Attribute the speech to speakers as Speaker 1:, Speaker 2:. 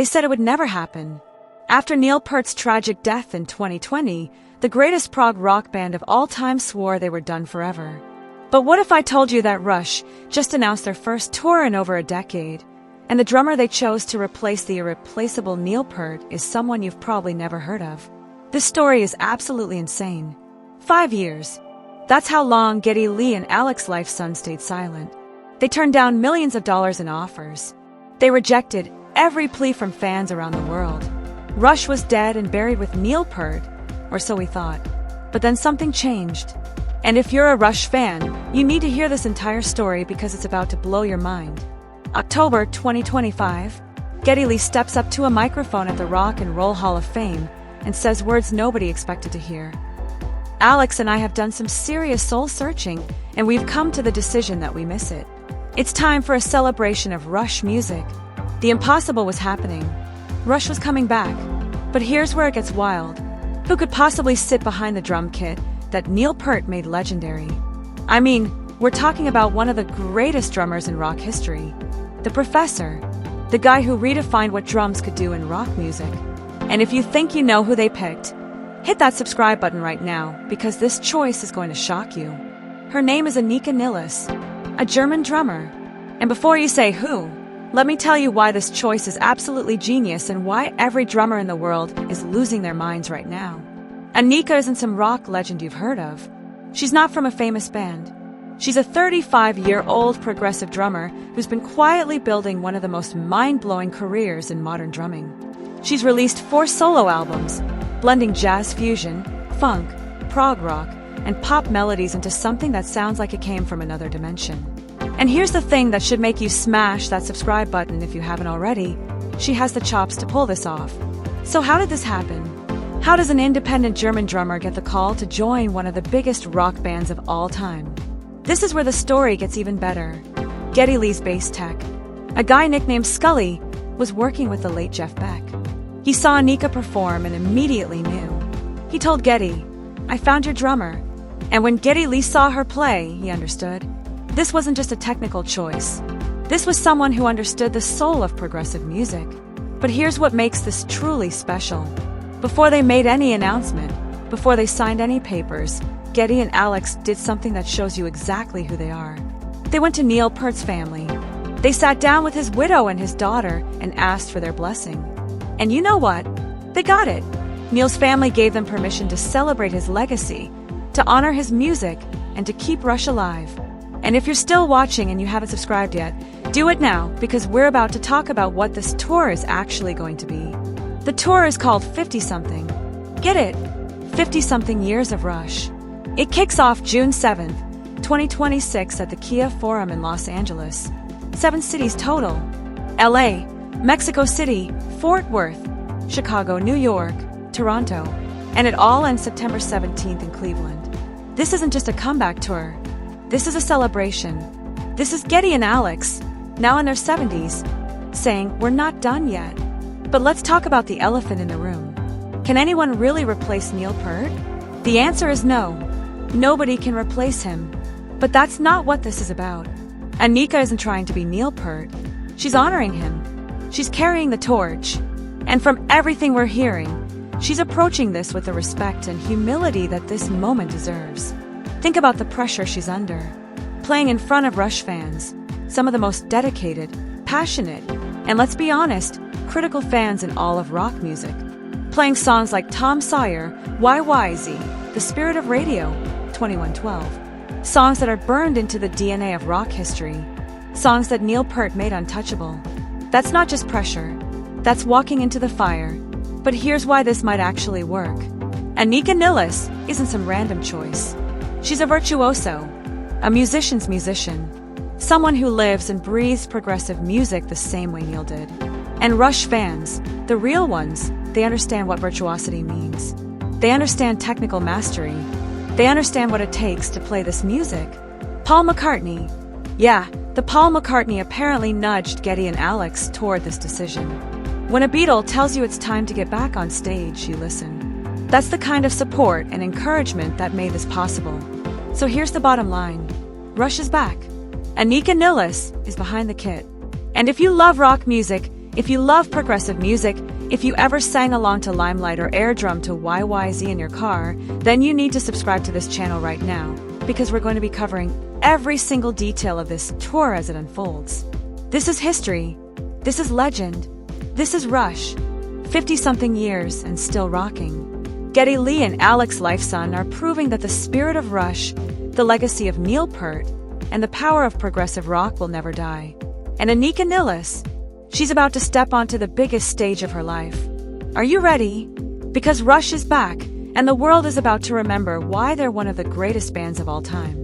Speaker 1: They said it would never happen. After Neil Peart's tragic death in 2020, the greatest prog rock band of all time swore they were done forever. But what if I told you that Rush just announced their first tour in over a decade, and the drummer they chose to replace the irreplaceable Neil Peart is someone you've probably never heard of? This story is absolutely insane. 5 years. That's how long Geddy, Lee, and Alex Lifeson stayed silent. They turned down millions of dollars in offers. They rejected every plea from fans around the world. Rush was dead and buried with Neil Peart, or so we thought. But then something changed. And if you're a Rush fan, you need to hear this entire story because it's about to blow your mind. October 2025, Geddy Lee steps up to a microphone at the Rock and Roll Hall of Fame and says words nobody expected to hear. Alex and I have done some serious soul-searching, and we've come to the decision that we miss it. It's time for a celebration of Rush music. The impossible was happening. Rush was coming back. But here's where it gets wild. Who could possibly sit behind the drum kit that Neil Peart made legendary? I mean, we're talking about one of the greatest drummers in rock history. The Professor. The guy who redefined what drums could do in rock music. And if you think you know who they picked, hit that subscribe button right now, because this choice is going to shock you. Her name is Anika Nilles, a German drummer. And before you say who, let me tell you why this choice is absolutely genius and why every drummer in the world is losing their minds right now. Anika isn't some rock legend you've heard of. She's not from a famous band. She's a 35-year-old progressive drummer who's been quietly building one of the most mind-blowing careers in modern drumming. She's released 4 solo albums, blending jazz fusion, funk, prog rock, and pop melodies into something that sounds like it came from another dimension. And here's the thing that should make you smash that subscribe button if you haven't already. She has the chops to pull this off. So how did this happen? How does an independent German drummer get the call to join one of the biggest rock bands of all time? This is where the story gets even better. Geddy Lee's bass tech, a guy nicknamed Scully, was working with the late Jeff Beck. He saw Anika perform and immediately knew. He told Geddy, "I found your drummer." And when Geddy Lee saw her play, he understood. This wasn't just a technical choice. This was someone who understood the soul of progressive music. But here's what makes this truly special. Before they made any announcement, before they signed any papers, Geddy and Alex did something that shows you exactly who they are. They went to Neil Peart's family. They sat down with his widow and his daughter and asked for their blessing. And you know what? They got it. Neil's family gave them permission to celebrate his legacy, to honor his music, and to keep Rush alive. And if you're still watching and you haven't subscribed yet, do it now, because we're about to talk about what this tour is actually going to be. The tour is called 50-something. Get it? 50-something years of Rush. It kicks off June 7th, 2026 at the Kia Forum in Los Angeles. 7 cities total. LA, Mexico City, Fort Worth, Chicago, New York, Toronto, and it all ends September 17th in Cleveland. This isn't just a comeback tour. This is a celebration. This is Geddy and Alex, now in their 70s, saying, "We're not done yet." But let's talk about the elephant in the room. Can anyone really replace Neil Peart? The answer is no. Nobody can replace him. But that's not what this is about. Anika isn't trying to be Neil Peart. She's honoring him. She's carrying the torch. And from everything we're hearing, she's approaching this with the respect and humility that this moment deserves. Think about the pressure she's under. Playing in front of Rush fans, some of the most dedicated, passionate, and let's be honest, critical fans in all of rock music. Playing songs like Tom Sawyer, YYZ, The Spirit of Radio, 2112. Songs that are burned into the DNA of rock history. Songs that Neil Peart made untouchable. That's not just pressure. That's walking into the fire. But here's why this might actually work. Anika Nilles isn't some random choice. She's a virtuoso, a musician's musician, someone who lives and breathes progressive music the same way Neil did. And Rush fans, the real ones, they understand what virtuosity means. They understand technical mastery. They understand what it takes to play this music. Paul McCartney. Yeah, the Paul McCartney apparently nudged Geddy and Alex toward this decision. When a Beatle tells you it's time to get back on stage, you listen. That's the kind of support and encouragement that made this possible. So here's the bottom line. Rush is back. Anika Nilles is behind the kit. And if you love rock music, If you love progressive music, if you ever sang along to Limelight or air drum to YYZ in your car, then you need to subscribe to this channel right now, because we're going to be covering every single detail of this tour as it unfolds. This is history. This is legend. This is Rush. 50-something years and still rocking. Geddy Lee and Alex Lifeson are proving that the spirit of Rush, the legacy of Nilles Peart, and the power of progressive rock will never die. And Anika Nilles, she's about to step onto the biggest stage of her life. Are you ready? Because Rush is back, and the world is about to remember why they're one of the greatest bands of all time.